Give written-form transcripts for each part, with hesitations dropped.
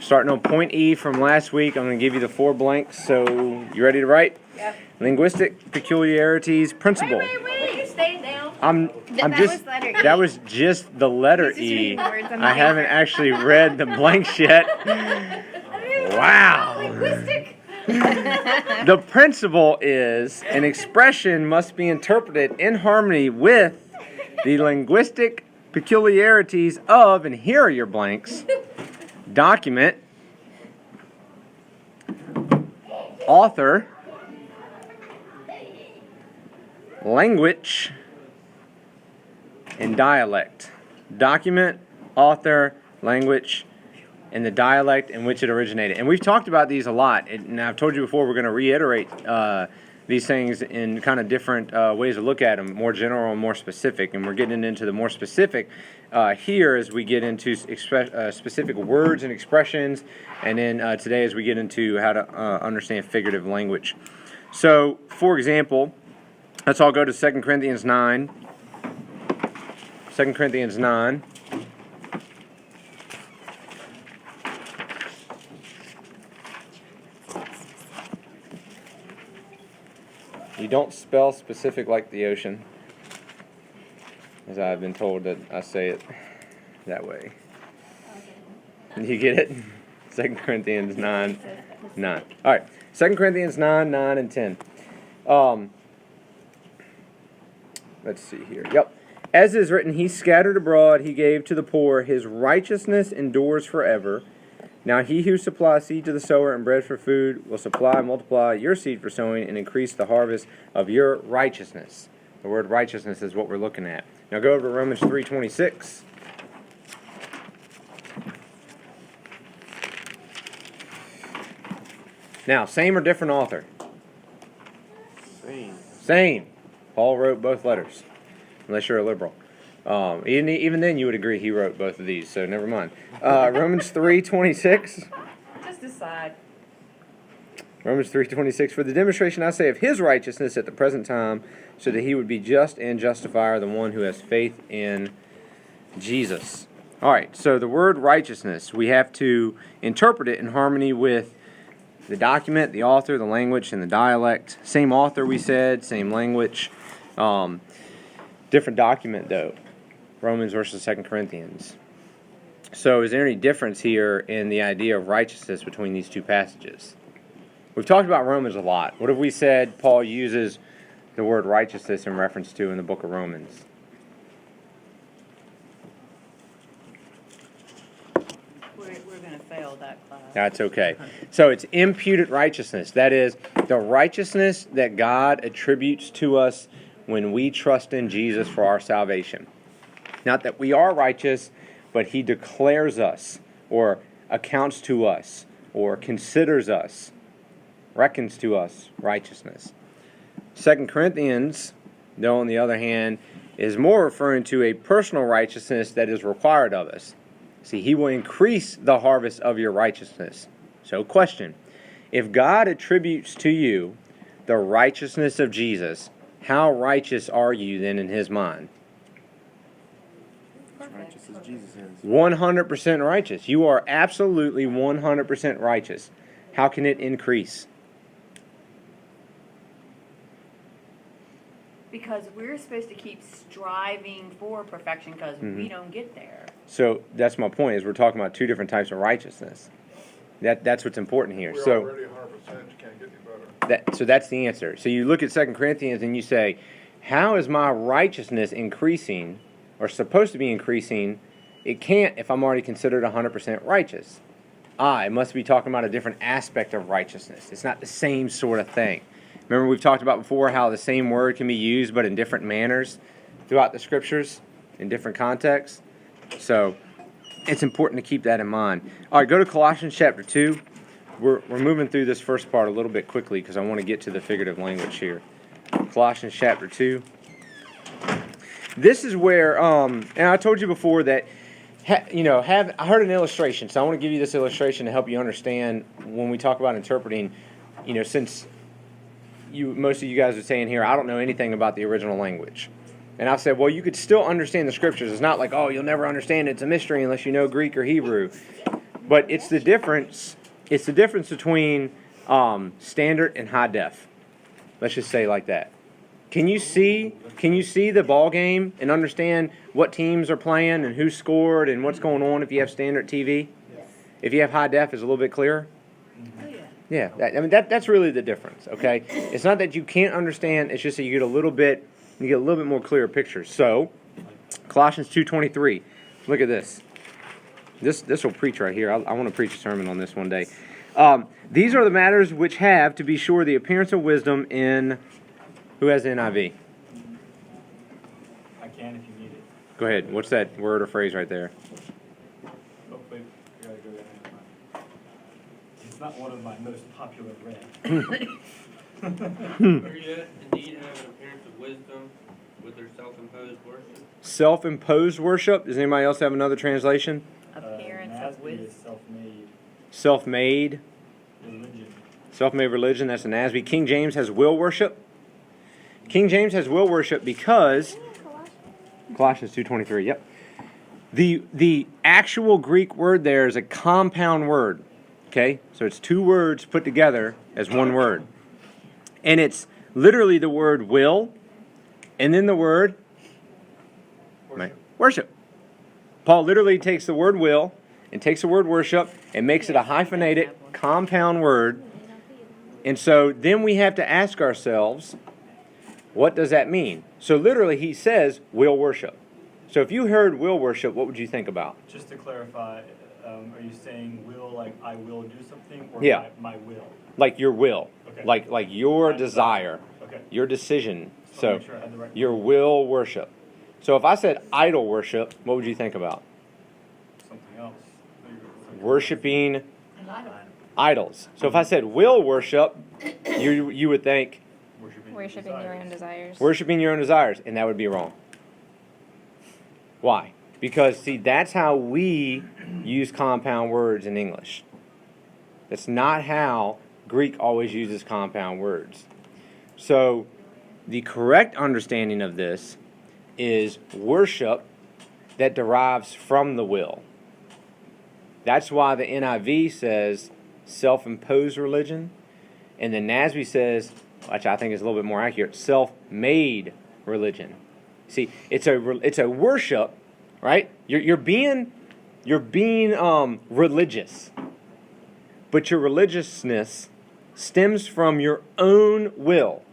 Starting on point E from last week, I'm going to give you the 4 blanks. So, you ready to write? Yep. Linguistic peculiarities principle. Wait. You stay down. That was just the letter E. I haven't actually read the blanks yet. Wow. Linguistic. The principle is an expression must be interpreted in harmony with the linguistic peculiarities of, and here are your blanks, document, author, language, and dialect. Document, author, language, and the dialect in which it originated. And we've talked about these a lot. And I've told you before we're going to reiterate these things in kind of different ways to look at them, more general and more specific. And we're getting into the more specific here as we get into specific words and expressions. And then today as we get into how to understand figurative language. So, for example, let's all go to 2 Corinthians 9. 2 Corinthians 9. You don't spell specific like the ocean, as I've been told that I say it that way. You get it? 2 Corinthians 9. All right, 2 Corinthians 9, 9, and 10. Let's see here. Yep. As is written, he scattered abroad, he gave to the poor, his righteousness endures forever. Now he who supplies seed to the sower and bread for food will supply and multiply your seed for sowing and increase the harvest of your righteousness. The word righteousness is what we're looking at. Now go over to Romans 3:26. Now, same or different author? Same. Paul wrote both letters, unless you're a liberal. Even then, you would agree he wrote both of these, so never mind. Romans 3:26. Just decide. Romans 3:26. For the demonstration, I say, of his righteousness at the present time, so that he would be just and justifier, the one who has faith in Jesus. All right, so the word righteousness, we have to interpret it in harmony with the document, the author, the language, and the dialect. Same author, we said, same language. Different document, though. Romans versus 2 Corinthians. So is there any difference here in the idea of righteousness between these two passages? We've talked about Romans a lot. What have we said Paul uses the word righteousness in reference to in the book of Romans? We're going to fail that class. That's okay. So it's imputed righteousness. That is, the righteousness that God attributes to us when we trust in Jesus for our salvation. Not that we are righteous, but he declares us, or accounts to us, or considers us, reckons to us righteousness. 2 Corinthians, though, on the other hand, is more referring to a personal righteousness that is required of us. See, he will increase the harvest of your righteousness. So, question. If God attributes to you the righteousness of Jesus, how righteous are you then in his mind? Righteous as Jesus is. 100% righteous. You are absolutely 100% righteous. How can it increase? Because we're supposed to keep striving for perfection because we don't get there. So that's my point, is we're talking about two different types of righteousness. That's what's important here. We're So already 100%, you can't get any better. so that's the answer. So you look at 2 Corinthians and you say, how is my righteousness increasing, or supposed to be increasing? It can't if I'm already considered 100% righteous. It must be talking about a different aspect of righteousness. It's not the same sort of thing. Remember we've talked about before how the same word can be used but in different manners throughout the scriptures, in different contexts. So it's important to keep that in mind. All right, go to Colossians chapter 2. We're moving through this first part a little bit quickly because I want to get to the figurative language here. Colossians chapter 2. This is where, and I told you before that, I heard an illustration, so I want to give you this illustration to help you understand when we talk about interpreting, since most of you guys are saying here, I don't know anything about the original language. And I've said, well, you could still understand the scriptures. It's not like, you'll never understand it. It's a mystery unless you know Greek or Hebrew. But it's the difference. It's the difference between standard and high def. Let's just say it like that. Can you see the ball game and understand what teams are playing and who scored and what's going on if you have standard TV? Yes. If you have high def, it's a little bit clearer. Oh, yeah. Yeah, that's really the difference. Okay, it's not that you can't understand; it's just that you get a little bit more clear pictures. So, Colossians 2:23. Look at this. This will preach right here. I want to preach a sermon on this one day. These are the matters which have, to be sure, the appearance of wisdom in. Who has the NIV? I can if you need it. Go ahead. What's that word or phrase right there? Oh, wait, I gotta go down. It's not one of my most popular read. Or yet, indeed, have an appearance of wisdom with their self-imposed worship. Self-imposed worship. Does anybody else have another translation? Appearance of Nasby is wisdom. self-made Self-made. religion. Self-made religion. That's a NASB. King James has will worship. King James has will worship because Colossians 2:23. Yep. The actual Greek word there is a compound word. Okay, so it's two words put together as one word, and it's literally the word will, and then the word worship. Paul literally takes the word will and takes the word worship and makes it a hyphenated compound word, and so then we have to ask ourselves, what does that mean? So literally he says, will worship. So if you heard will worship, what would you think about? Just to clarify, are you saying will like I will do something, or Yeah. my will? Like your will. Okay. Like your My desire. Okay. Your decision. Just So wanna make sure I had the right your will worship. So if I said idol worship, what would you think about? something else. Worshiping idols. So if I said will worship, you would think Worshipping your own desires. worshiping your own desires, and that would be wrong. Why? Because, see, that's how we use compound words in English. That's not how Greek always uses compound words. So, the correct understanding of this is worship that derives from the will. That's why the NIV says self-imposed religion, and the NASB says, which I think is a little bit more accurate, self-made religion. See, it's a worship, right? You're being religious, but your religiousness stems from your own will,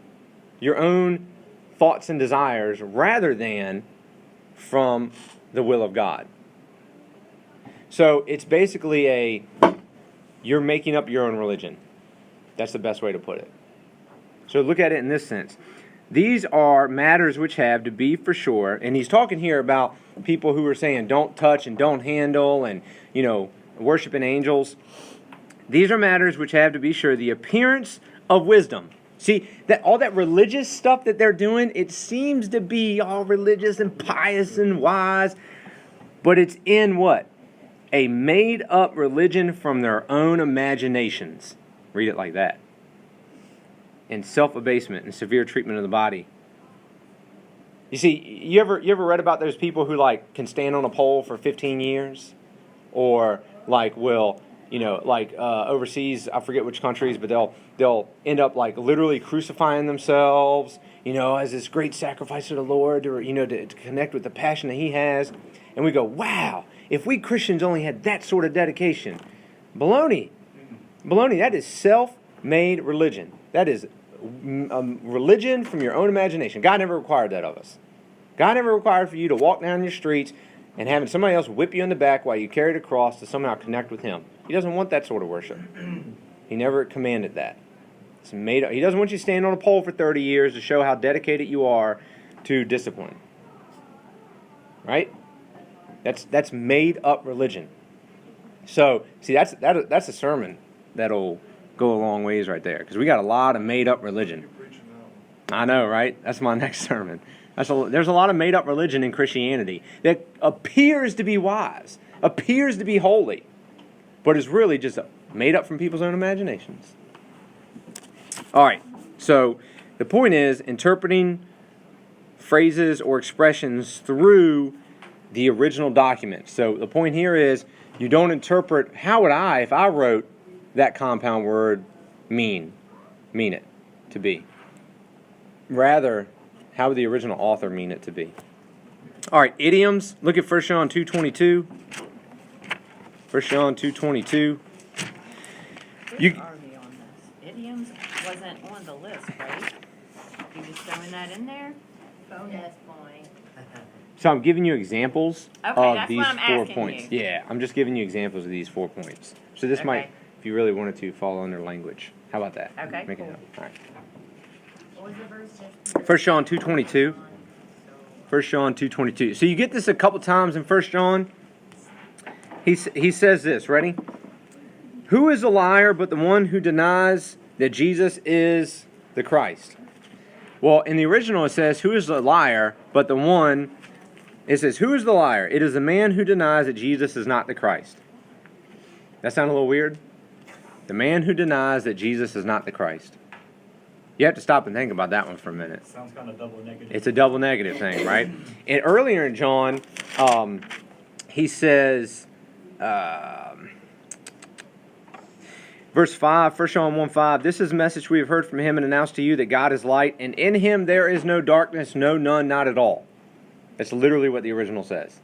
your own thoughts and desires, rather than from the will of God. So it's basically you're making up your own religion. That's the best way to put it. So look at it in this sense. These are matters which have, to be for sure, and he's talking here about people who are saying don't touch and don't handle and, worshiping angels. These are matters which have, to be sure, the appearance of wisdom. See, that all that religious stuff that they're doing, it seems to be all religious and pious and wise, but it's in what? A made-up religion from their own imaginations. Read it like that. And self-abasement and severe treatment of the body. You see, you ever read about those people who can stand on a pole for 15 years, or will overseas, I forget which countries, but they'll end up literally crucifying themselves, as this great sacrifice to the Lord, or to connect with the passion that He has, and we go, wow, if we Christians only had that sort of dedication. Baloney. That is self-made religion. That is religion from your own imagination. God never required that of us. God never required for you to walk down your streets and having somebody else whip you in the back while you carried a cross to somehow connect with Him. He doesn't want that sort of worship. He never commanded that. It's made up. He doesn't want you to stand on a pole for 30 years to show how dedicated you are to discipline. Right? That's made up religion. So, see, that's a sermon that'll go a long ways right there, because we got a lot of made up religion. You're preaching now. I know, right? That's my next sermon. There's a lot of made up religion in Christianity that appears to be wise, appears to be holy, but is really just made up from people's own imaginations. All right, so the point is interpreting phrases or expressions through the original document. So the point here is You don't interpret, how would I, if I wrote that compound word, mean it to be? Rather, how would the original author mean it to be? All right, idioms. Look at 1 John 2:22. 1 John 2:22. Where are we on this? Idioms wasn't on the list, right? You just throwing that in there? Bonus point. So I'm giving you examples Okay, of that's these what I'm 4 asking points. you. Yeah, I'm just giving you examples of these 4 points. So this might, Okay. if you really wanted to, fall under language. How about that? Okay, Make it cool. up. All right. What was the verse just? 1 John 2:22. 1 John 2:22. So you get this a couple times in 1 John. He says this, ready? Who is a liar but the one who denies that Jesus is the Christ? Well, in the original it says, who is a liar but the one, it says, who is the liar? It is the man who denies that Jesus is not the Christ. That sound a little weird? The man who denies that Jesus is not the Christ. You have to stop and think about that one for a minute. Sounds kind of double negative. It's a double negative thing, right? And earlier in John, he says, verse 5, 1 John 1:5, this is a message we have heard from him and announced to you that God is light, and in him there is no darkness, no, none, not at all. That's literally what the original says.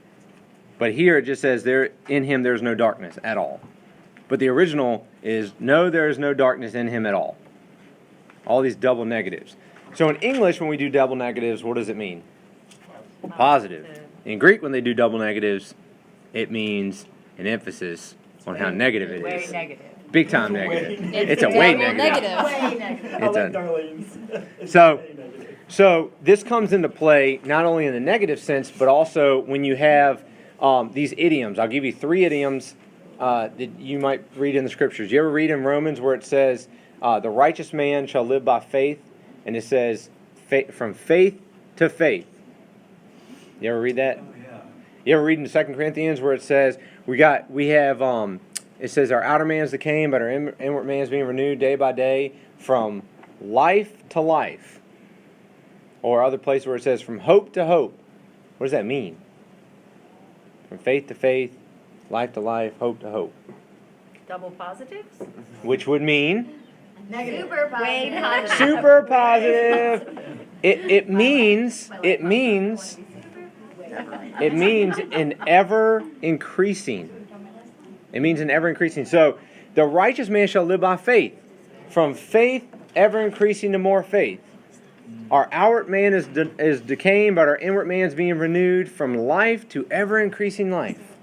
But here it just says, there in him there is no darkness at all. But the original is, no, there is no darkness in him at all. All these double negatives. So in English, when we do double negatives, what does it mean? Positive. In Greek, when they do double negatives, it means an emphasis on how negative it Way is. negative. Big time negative. It's a way double negative. Way negative. I It's like a- Darlene's. It's So- way negative. So this comes into play not only in the negative sense, but also when you have these idioms. I'll give you 3 idioms that you might read in the scriptures. You ever read in Romans where it says, the righteous man shall live by faith, and it says, from faith to faith. You ever read that? Oh, yeah. You ever read in 2 Corinthians where it says, it says our outer man is decaying, but our inward man is being renewed day by day from life to life. Or other places where it says from hope to hope. What does that mean? From faith to faith, life to life, hope to hope. Double positives? Which would mean Negative. Way positive. super positive. It means an ever increasing. It means an ever increasing. So the righteous man shall live by faith. From faith ever increasing to more faith. Our outward man is decaying, but our inward man is being renewed from life to ever increasing life.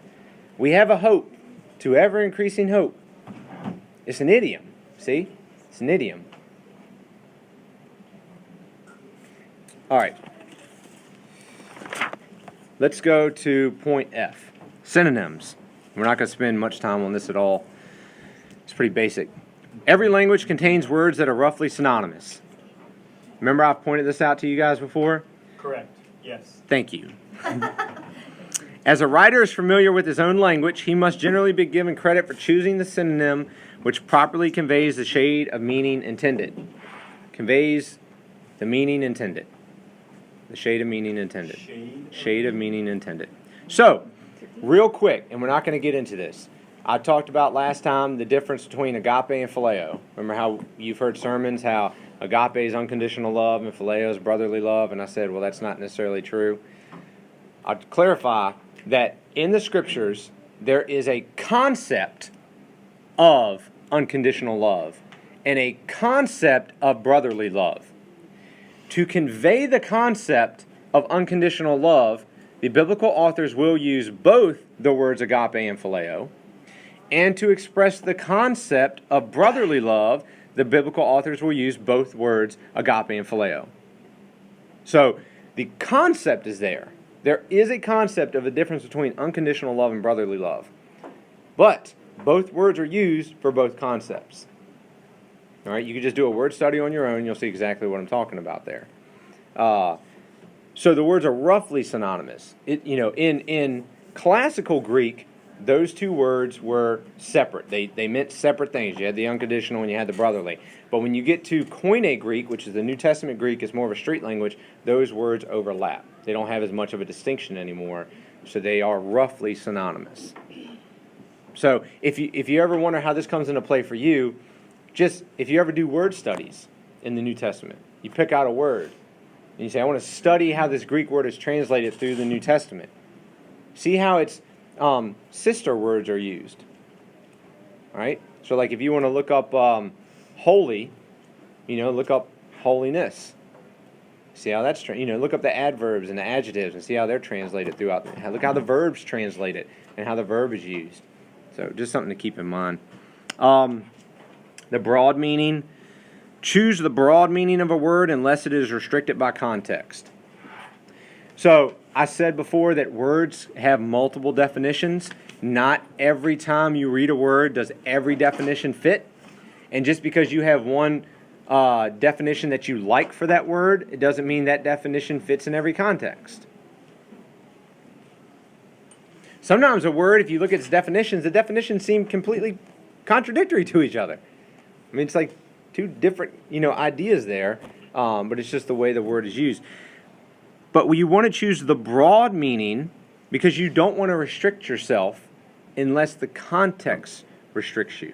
We have a hope to ever increasing hope. It's an idiom. See? It's an idiom. All right. Let's go to point F. Synonyms. We're not going to spend much time on this at all. It's pretty basic. Every language contains words that are roughly synonymous. Remember I've pointed this out to you guys before? Correct. Yes. Thank you. As a writer is familiar with his own language, he must generally be given credit for choosing the synonym which properly conveys the shade of meaning intended. Conveys the meaning intended. The shade of meaning intended. Shade of meaning intended. So, real quick, and we're not going to get into this. I talked about last time the difference between agape and phileo. Remember how you've heard sermons how agape is unconditional love and phileo is brotherly love, and I said, well, that's not necessarily true. I'll clarify that in the scriptures, there is a concept of unconditional love and a concept of brotherly love. To convey the concept of unconditional love, the biblical authors will use both the words agape and phileo. And to express the concept of brotherly love, the biblical authors will use both words agape and phileo. So the concept is there. There is a concept of a difference between unconditional love and brotherly love. But both words are used for both concepts. All right, you can just do a word study on your own. You'll see exactly what I'm talking about there. So the words are roughly synonymous. In classical Greek, those two words were separate. They meant separate things. You had the unconditional and you had the brotherly. But when you get to Koine Greek, which is the New Testament Greek, it's more of a street language, those words overlap. They don't have as much of a distinction anymore, so they are roughly synonymous. So if you ever wonder how this comes into play for you, just if you ever do word studies in the New Testament, you pick out a word and you say, I want to study how this Greek word is translated through the New Testament. See how its sister words are used. All right? So like if you want to look up holy, look up holiness. See how that's, look up the adverbs and the adjectives and see how they're translated throughout. Look how the verbs translate it and how the verb is used. So just something to keep in mind. The broad meaning. Choose the broad meaning of a word unless it is restricted by context. So I said before that words have multiple definitions. Not every time you read a word does every definition fit. And just because you have one definition that you like for that word, it doesn't mean that definition fits in every context. Sometimes a word, if you look at its definitions, the definitions seem completely contradictory to each other. I mean, it's like two different, ideas there, but it's just the way the word is used. But you want to choose the broad meaning because you don't want to restrict yourself unless the context restricts you.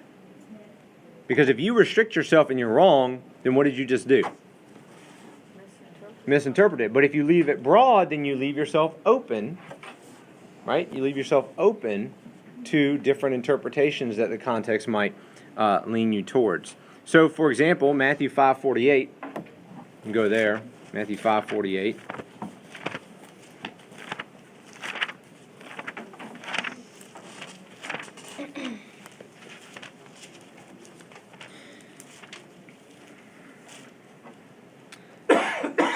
Because if you restrict yourself and you're wrong, then what did you just do? Misinterpret it. But if you leave it broad, then you leave yourself open, right? You leave yourself open to different interpretations that the context might lean you towards. So, for example, Matthew 5:48, and go there, Matthew 5:48.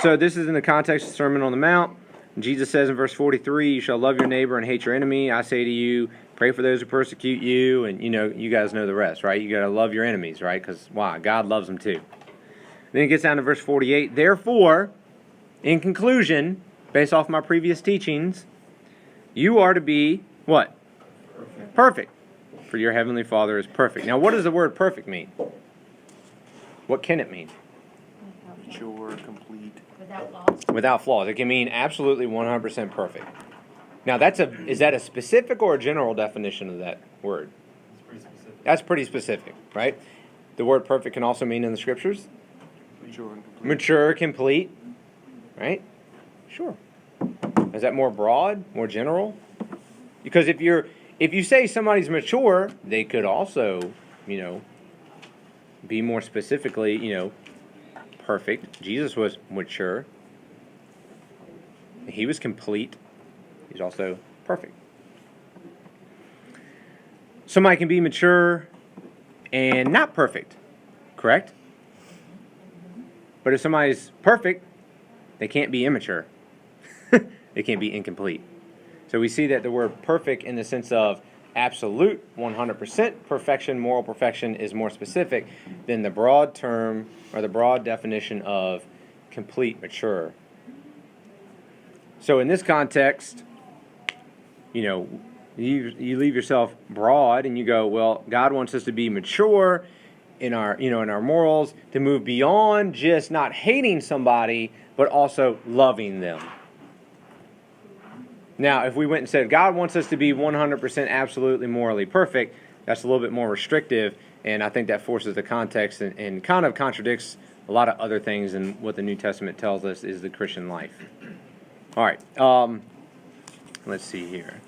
So this is in the context of the Sermon on the Mount. Jesus says in verse 43, you shall love your neighbor and hate your enemy. I say to you, pray for those who persecute you. And, you guys know the rest, right? You got to love your enemies, right? Because, why? God loves them too. Then it gets down to verse 48. Therefore, in conclusion, based off my previous teachings, you are to be, what? Perfect. For your heavenly Father is perfect. Now, what does the word perfect mean? What can it mean? Mature, complete. Without flaws. Without flaws. It can mean absolutely 100% perfect. Now, is that a specific or a general definition of that word? It's pretty specific. That's pretty specific, right? The word perfect can also mean in the scriptures Mature and complete. mature, complete, right? Sure. Is that more broad, more general? Because if you say somebody's mature, they could also, be more specifically, perfect. Jesus was mature. He was complete. He's also perfect. Somebody can be mature and not perfect, correct? But if somebody's perfect, they can't be immature. They can't be incomplete. So we see that the word perfect in the sense of absolute 100% perfection, moral perfection, is more specific than the broad term or the broad definition of complete, mature. So in this context, you leave yourself broad and you go, well, God wants us to be mature in our, in our morals, to move beyond just not hating somebody, but also loving them. Now, if we went and said, God wants us to be 100% absolutely morally perfect, that's a little bit more restrictive, and I think that forces the context and kind of contradicts a lot of other things than what the New Testament tells us is the Christian life. All right, let's see here.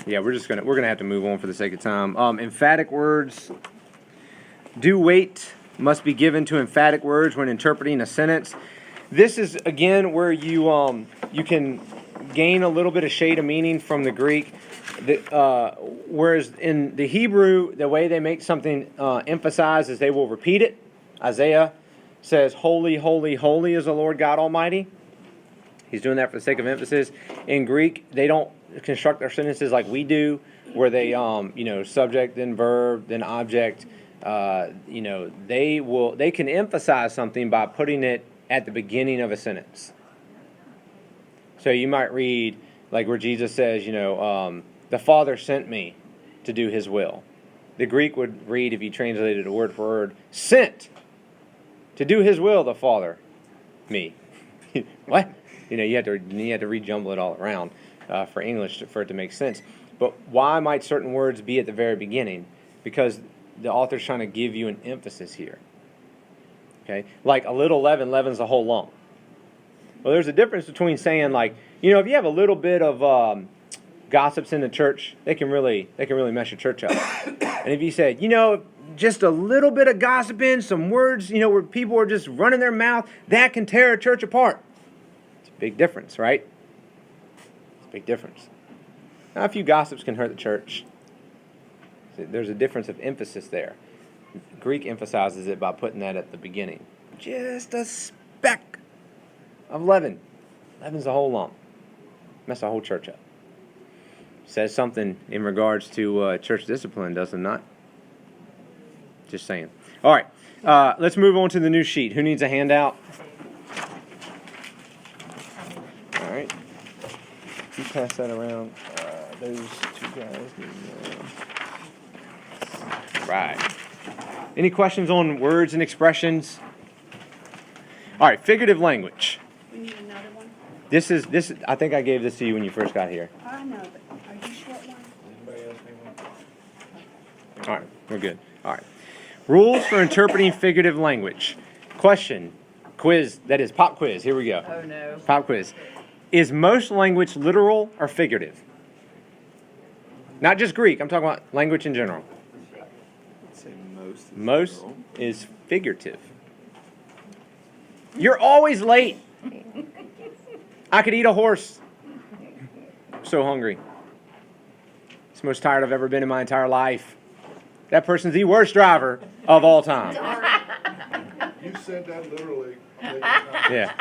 Yeah, we're gonna have to move on for the sake of time. Emphatic words. Due weight must be given to emphatic words when interpreting a sentence. This is, again, where you can gain a little bit of shade of meaning from the Greek. Whereas in the Hebrew, the way they make something emphasize is they will repeat it. Isaiah says, holy, holy, holy is the Lord God Almighty. He's doing that for the sake of emphasis. In Greek, they don't construct their sentences like we do, where they, subject, then verb, then object. They can emphasize something by putting it at the beginning of a sentence. So you might read, like where Jesus says, the Father sent me to do His will. The Greek would read, if you translated it word for word, sent to do His will, the Father, me. What? You have to rejumble it all around for English for it to make sense. But why might certain words be at the very beginning? Because the author's trying to give you an emphasis here. Okay, like a little leaven leavens the whole lump. Well, there's a difference between saying like, if you have a little bit of gossips in the church, they can really mess your church up. And if you say, just a little bit of gossiping, some words, where people are just running their mouth, that can tear a church apart. It's a big difference, right? It's a big difference. Now, a few gossips can hurt the church. There's a difference of emphasis there. Greek emphasizes it by putting that at the beginning. Just a speck of leaven. Leaven's the whole lump. Mess the whole church up. Says something in regards to church discipline, does it not? Just saying. All right. Let's move on to the new sheet. Who needs a handout? All right. You pass that around. Those two guys. Right. Any questions on words and expressions? All right. Figurative language. We need another one? This. I think I gave this to you when you first got here. I know, but are you short one? Anybody else need one? All right. We're good. All right. Rules for interpreting figurative language. Question. Quiz. That is pop quiz. Here we go. Oh, no. Pop quiz. Is most language literal or figurative? Not just Greek. I'm talking about language in general. I'd say most. Is Most literal. is figurative. You're always late. I could eat a horse. I'm so hungry. It's the most tired I've ever been in my entire life. That person's the worst driver of all time. You said that literally. Yeah.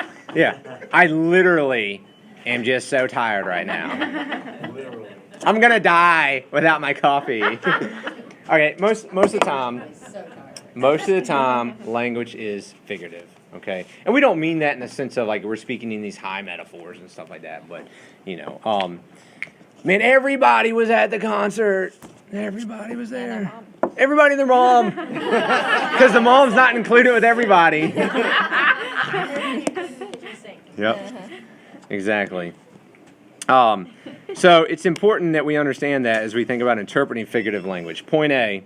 I literally am just so tired right now. Literally. I'm gonna die without my coffee. Okay, most of the time, language is figurative. Okay, and we don't mean that in the sense of like we're speaking in these high metaphors and stuff like that. But man, everybody was at the concert. Everybody was there. Everybody and their mom, because the mom's not included with everybody. Yep. Exactly. So it's important that we understand that as we think about interpreting figurative language. Point A.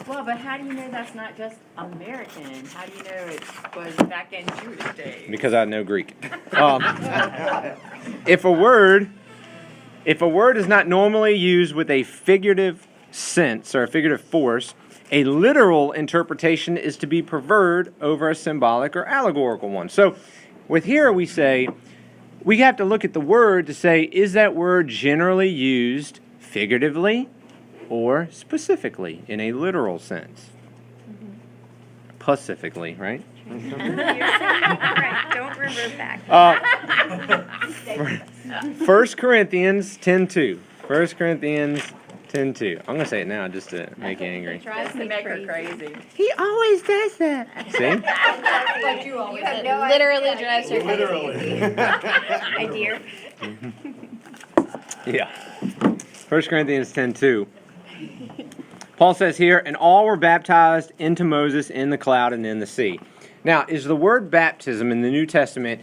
Well, but how do you know that's not just American? How do you know it was back in Jewish days? Because I know Greek. If a word is not normally used with a figurative sense or a figurative force, a literal interpretation is to be preferred over a symbolic or allegorical one. So with here we say, we have to look at the word to say, is that word generally used figuratively or specifically in a literal sense? Pacifically, right? Right, don't revert back. 1 Corinthians 10:2. 1 Corinthians 10:2. I'm going to say it now just to make you angry. Tries to make her crazy. He always does that. See? But you always have Literally drives her crazy. Literally. My dear. Yeah. 1 Corinthians 10:2. Paul says here, and all were baptized into Moses in the cloud and in the sea. Now, is the word baptism in the New Testament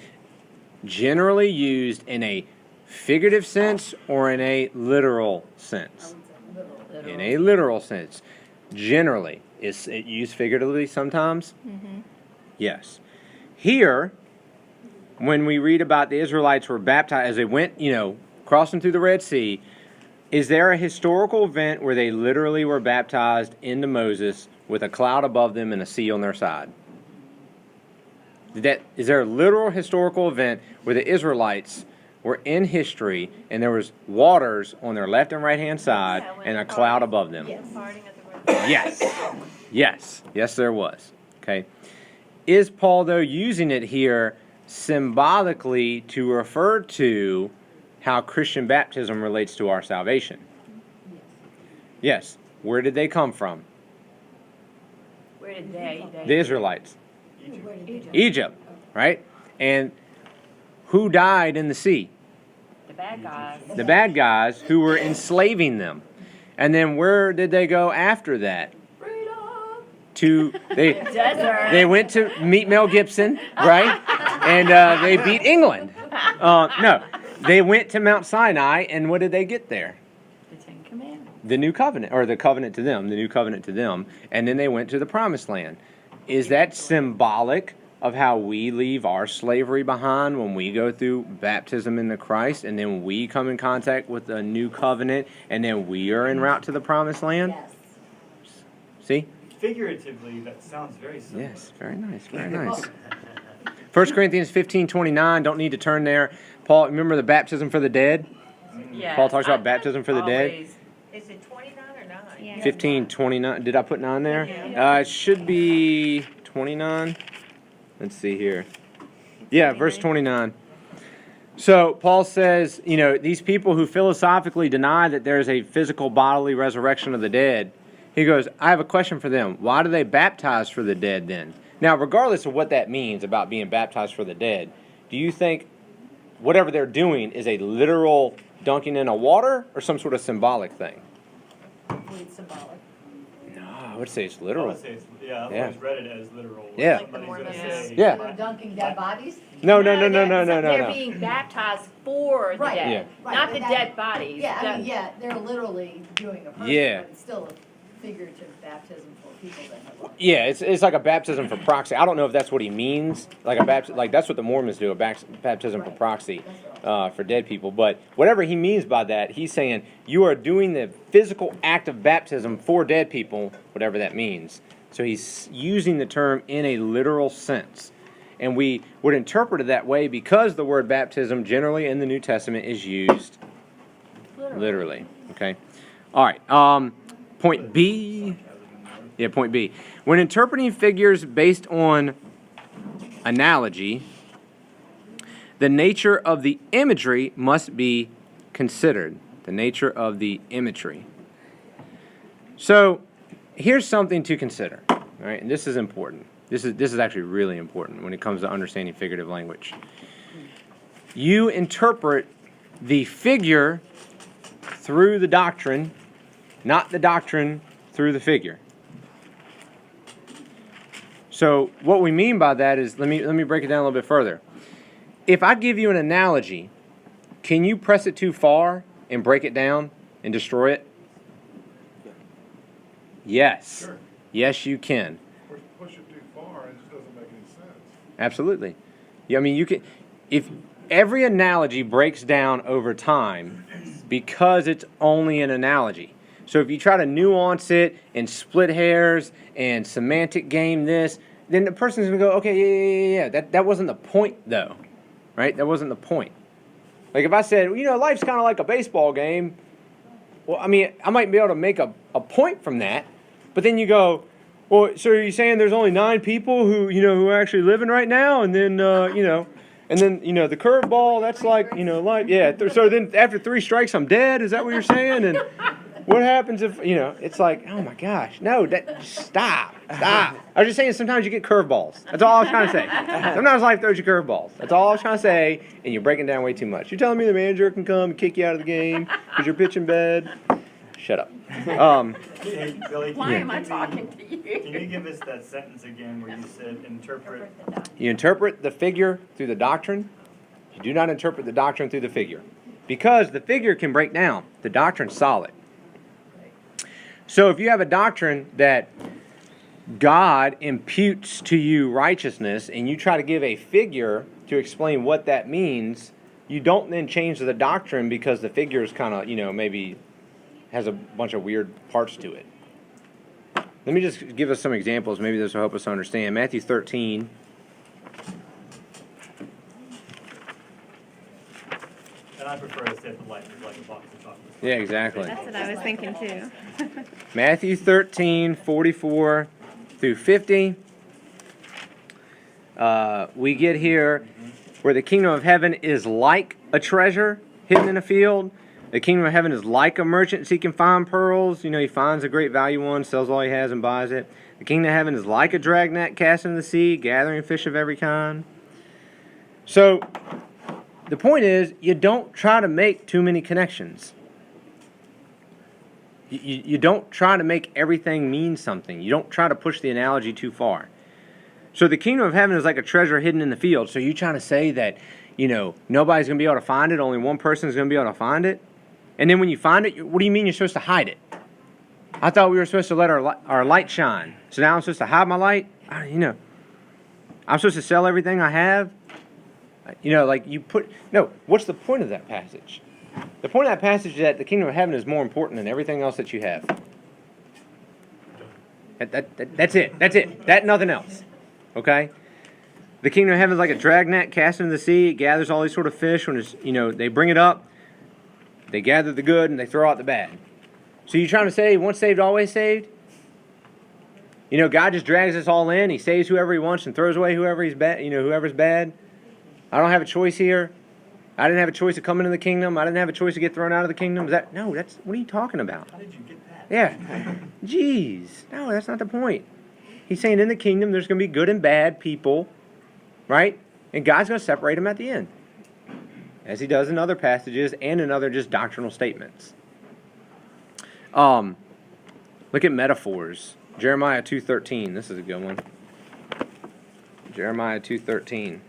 generally used in a figurative sense or in a literal sense? In a literal sense. Generally. Is it used figuratively sometimes? Mm-hmm. Yes. Here, when we read about the Israelites were baptized as they went, crossing through the Red Sea, is there a historical event where they literally were baptized into Moses with a cloud above them and a sea on their side? Is there a literal historical event where the Israelites were in history and there was waters on their left and right hand side and a cloud above them? Yes. Yes, there was. Okay. Is Paul, though, using it here symbolically to refer to how Christian baptism relates to our salvation? Yes. Where did they come from? Where did they? The Israelites. Egypt, right? And who died in the sea? The bad guys. The bad guys who were enslaving them. And then where did they go after that? Desert. They went to meet Mel Gibson, right? and they beat England. No, they went to Mount Sinai, and what did they get there? The Ten Commandments. The new covenant, or the covenant to them, the new covenant to them, and then they went to the promised land. Is that symbolic of how we leave our slavery behind when we go through baptism into Christ, and then we come in contact with a new covenant, and then we are en route to the promised land? Yes. See? Figuratively, that sounds very similar. Yes, very nice, very nice. 1 Corinthians 15:29, don't need to turn there. Paul, remember the baptism for the dead? Yes, Paul talks about I baptism for the dead. always- Is it 29 or 9? Yeah. 15:29. Did I put 9 there? Yeah. It should be 29. Let's see here. Yeah, verse 29. So Paul says, these people who philosophically deny that there's a physical bodily resurrection of the dead, he goes, I have a question for them. Why do they baptize for the dead then? Now, regardless of what that means about being baptized for the dead, do you think whatever they're doing is a literal dunking in a water or some sort of symbolic thing? It's symbolic. No, I would say it's I literal. would say it's, I've Yeah. always read it as literal. Yeah. Like the Somebody's gonna Mormons. say, Yeah. They're dunking dead bodies? No. They're being baptized for the Right. dead, Yeah. Right, not but the that- dead bodies. Yeah, I mean, The- yeah, they're literally doing a person, Yeah. but it's still a figurative baptism for people that have. Yeah, it's like a baptism for proxy. I don't know if that's what he means. Like that's what the Mormons do, a baptism for Right. proxy That's for dead people. But whatever he means by that, he's saying you are doing the physical act of baptism for dead people, whatever that means. So he's using the term in a literal sense. And we would interpret it that way because the word baptism generally in the New Testament is used literally. Okay? All right. Point B. Yeah, point B. When interpreting figures based on analogy, the nature of the imagery must be considered. The nature of the imagery. So, here's something to consider. All right, and this is important. This is actually really important when it comes to understanding figurative language. You interpret the figure through the doctrine, not the doctrine through the figure. So what we mean by that is, let me break it down a little bit further. If I give you an analogy, can you press it too far and break it down and destroy it? Yes. Sure. Yes, you can. Push it too far, it just doesn't make any sense. Absolutely. Yeah, I mean, you can. If every analogy breaks down over time because it's only an analogy. So if you try to nuance it and split hairs and semantic game this, then the person's going to go, okay, yeah. That wasn't the point, though. Right? That wasn't the point. Like if I said, well, life's kind of like a baseball game. Well, I mean, I might be able to make a point from that. But then you go, well, so are you saying there's only 9 people who are actually living right now? And then, the curveball, that's like, life. Yeah. So then after 3 strikes, I'm dead. Is that what you're saying? And what happens if, it's like, oh my gosh, no, stop. I was just saying sometimes you get curveballs. That's all I was trying to say. Sometimes life throws you curveballs. That's all I was trying to say, and you're breaking down way too much. You're telling me the manager can come and kick you out of the game because you're pitching bad? Shut up. Hey, Billy, Why am I talking to Can you? you give us that sentence again where you said interpret? You interpret the figure through the doctrine. You do not interpret the doctrine through the figure. Because the figure can break down. The doctrine's solid. So if you have a doctrine that God imputes to you righteousness and you try to give a figure to explain what that means, you don't then change the doctrine because the figure is kind of, maybe has a bunch of weird parts to it. Let me just give us some examples. Maybe this will help us understand. Matthew 13. And I prefer to say that life is like a box of chocolates. Yeah, exactly. That's what I was thinking too. Matthew 13, 44 through 50. We get here where the kingdom of heaven is like a treasure hidden in a field. The kingdom of heaven is like a merchant seeking fine pearls. He finds a great value one, sells all he has and buys it. The kingdom of heaven is like a dragnet cast into the sea, gathering fish of every kind. So, the point is, you don't try to make too many connections. You don't try to make everything mean something. You don't try to push the analogy too far. So the kingdom of heaven is like a treasure hidden in the field. So you trying to say that, nobody's going to be able to find it, only one person is going to be able to find it? And then when you find it, what do you mean you're supposed to hide it? I thought we were supposed to let our light shine. So now I'm supposed to hide my light? I'm supposed to sell everything I have? What's the point of that passage? The point of that passage is that the kingdom of heaven is more important than everything else that you have. That's it. That's it. That, nothing else. Okay? The kingdom of heaven is like a dragnet cast into the sea. It gathers all these sort of fish. When it's, they bring it up, they gather the good, and they throw out the bad. So you're trying to say once saved, always saved? God just drags us all in. He saves whoever he wants and throws away whoever's bad. I don't have a choice here. I didn't have a choice to come into the kingdom. I didn't have a choice to get thrown out of the kingdom. What are you talking about? How did you get that? Yeah. Jeez. No, that's not the point. He's saying in the kingdom there's going to be good and bad people, right? And God's going to separate them at the end, as he does in other passages and in other just doctrinal statements. Look at metaphors. Jeremiah 2:13. This is a good one. Jeremiah 2:13.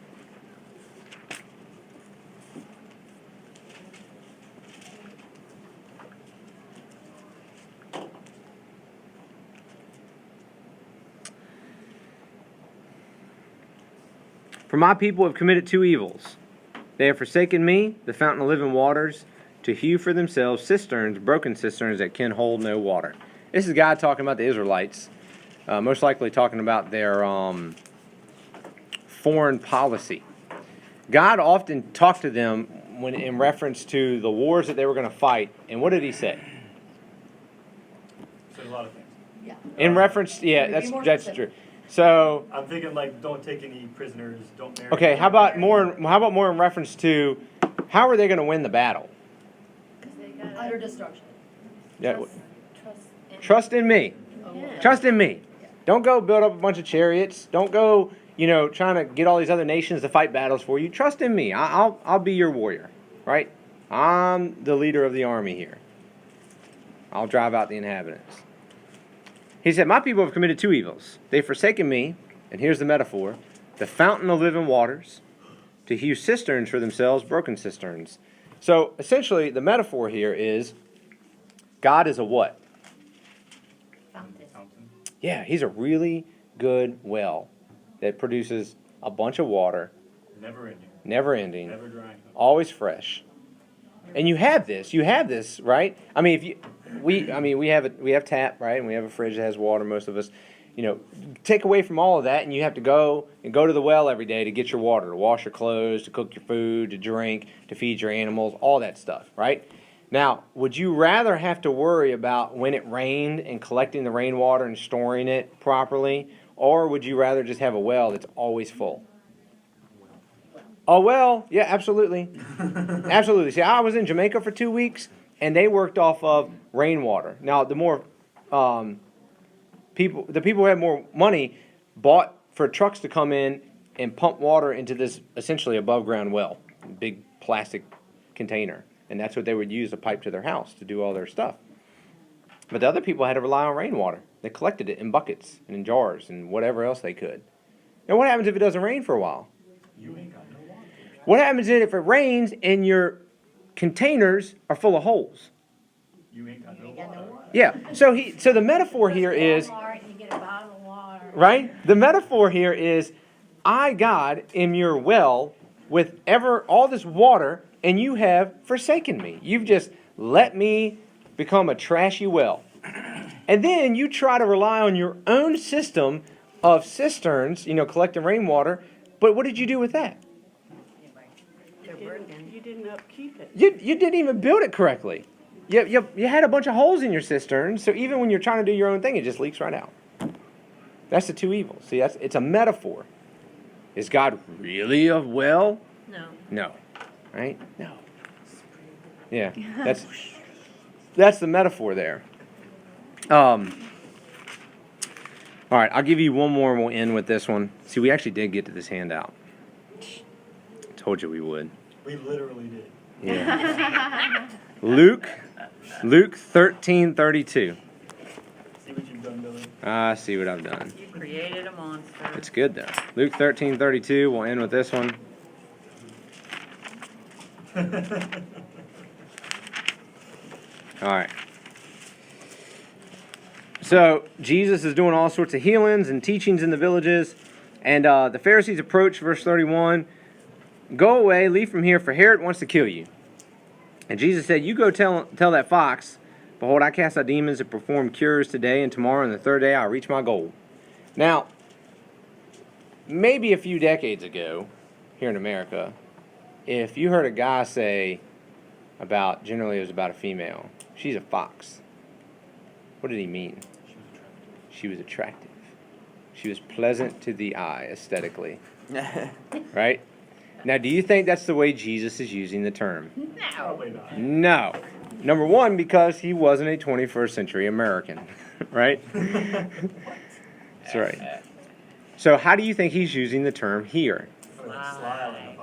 For my people have committed two evils. They have forsaken me, the fountain of living waters, to hew for themselves cisterns, broken cisterns that can hold no water. This is God talking about the Israelites, most likely talking about their foreign policy. God often talked to them when in reference to the wars that they were going to fight, and what did he say? There's a lot of things. Yeah. In reference, yeah, Be that's more that's specific. true. So, I'm thinking like, don't take any prisoners, don't marry. okay, how about more in reference to how are they going to win the battle? Utter destruction. Yeah, Trust trust in in me. Him. Trust in me. Don't go build up a bunch of chariots. Don't go, trying to get all these other nations to fight battles for you. Trust in me. I'll be your warrior, right? I'm the leader of the army here. I'll drive out the inhabitants. He said, my people have committed two evils. They've forsaken me, and here's the metaphor, the fountain of living waters, to hew cisterns for themselves, broken cisterns. So, essentially, the metaphor here is, God is a what? Fountain. Yeah, he's a really good well that produces a bunch of water, Never ending. never ending, Never drying. always fresh. And you have this, right? I mean, we have tap, right? And we have a fridge that has water, most of us. Take away from all of that, and you have to go to the well every day to get your water, to wash your clothes, to cook your food, to drink, to feed your animals, all that stuff, right? Now, would you rather have to worry about when it rained and collecting the rainwater and storing it properly, or would you rather just have a well that's always full? Oh, well, yeah, absolutely. Absolutely. See, I was in Jamaica for 2 weeks, and they worked off of rainwater. Now, the more people who had more money bought for trucks to come in and pump water into this essentially above ground well, big plastic container. And that's what they would use to pipe to their house to do all their stuff. But the other people had to rely on rainwater. They collected it in buckets and in jars and whatever else they could. Now, what happens if it doesn't rain for a while? You ain't got no water. What happens if it rains and your containers are full of holes? You ain't got no water. Yeah. So the metaphor here is, Walmart and you get a bottle of water. right? The metaphor here is, I, God, am your well with all this water, and you have forsaken me. You've just let me become a trashy well. And then you try to rely on your own system of cisterns, collecting rainwater. But what did you do with that? You didn't upkeep it. You didn't even build it correctly. You had a bunch of holes in your cistern, so even when you're trying to do your own thing, it just leaks right out. That's the two evils. See, it's a metaphor. Is God really a well? No. No. Right? No. Yeah, that's the metaphor there. All right, I'll give you one more and we'll end with this one. See, we actually did get to this handout. Told you we would. We literally did. Yeah. Luke 13:32. See what you've done, Billy. I see what I've done. You created a monster. It's good though. Luke 13:32. We'll end with this one. All right. So Jesus is doing all sorts of healings and teachings in the villages, and the Pharisees approach, verse 31. Go away, leave from here, for Herod wants to kill you. And Jesus said, you go tell that fox, behold, I cast out demons and perform cures today, and tomorrow and the third day I'll reach my goal. Now, maybe a few decades ago, here in America, if you heard a guy say generally it was about a female, she's a fox, what did he mean? She was attractive. She was pleasant to the eye, aesthetically. Right? Now, do you think that's the way Jesus is using the term? Probably not. No. Number one, because he wasn't a 21st century American, right? That's right. So how do you think he's using the term here? Sly.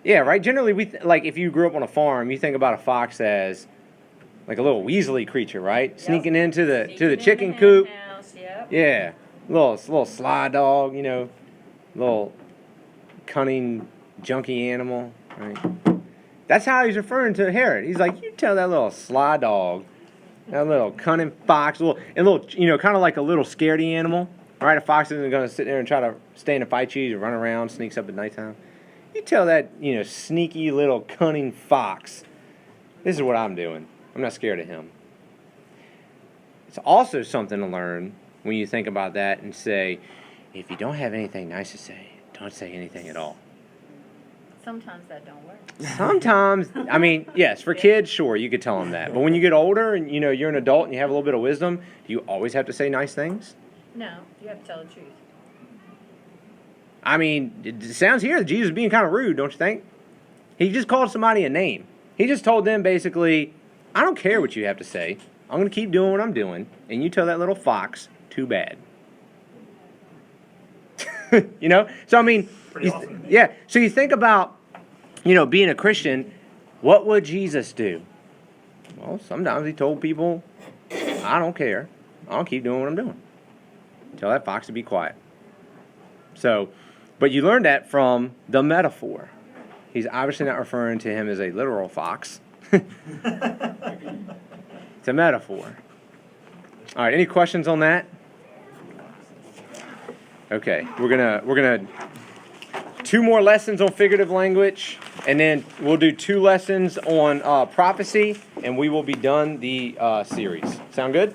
Yeah, right? Generally, like if you grew up on a farm, you think about a fox as like a little weaselly creature, right? Sneaking into the chicken coop. House, yep. Yeah, little sly dog, little cunning, junky animal, right? That's how he's referring to Herod. He's like, you tell that little sly dog, that little cunning fox, kind of like a little scaredy animal, right? A fox isn't going to sit there and try to stay in a fight you or run around, sneaks up at nighttime. You tell that, sneaky little cunning fox, this is what I'm doing. I'm not scared of him. It's also something to learn when you think about that and say, if you don't have anything nice to say, don't say anything at all. Sometimes that don't work. Sometimes, yes, for kids, sure, you could tell them that. But when you get older and, you're an adult and you have a little bit of wisdom, do you always have to say nice things? No, you have to tell the truth. It sounds here that Jesus is being kind of rude, don't you think? He just called somebody a name. He just told them basically, I don't care what you have to say. I'm going to keep doing what I'm doing. And you tell that little fox, too bad. So, Pretty awesome. yeah. So you think about, being a Christian, what would Jesus do? Well, sometimes he told people, I don't care. I'll keep doing what I'm doing. Tell that fox to be quiet. So, but you learned that from the metaphor. He's obviously not referring to him as a literal fox. It's a metaphor. All right, any questions on that? Okay, we're gonna 2 more lessons on figurative language, and then we'll do 2 lessons on prophecy, and we will be done the series. Sound good?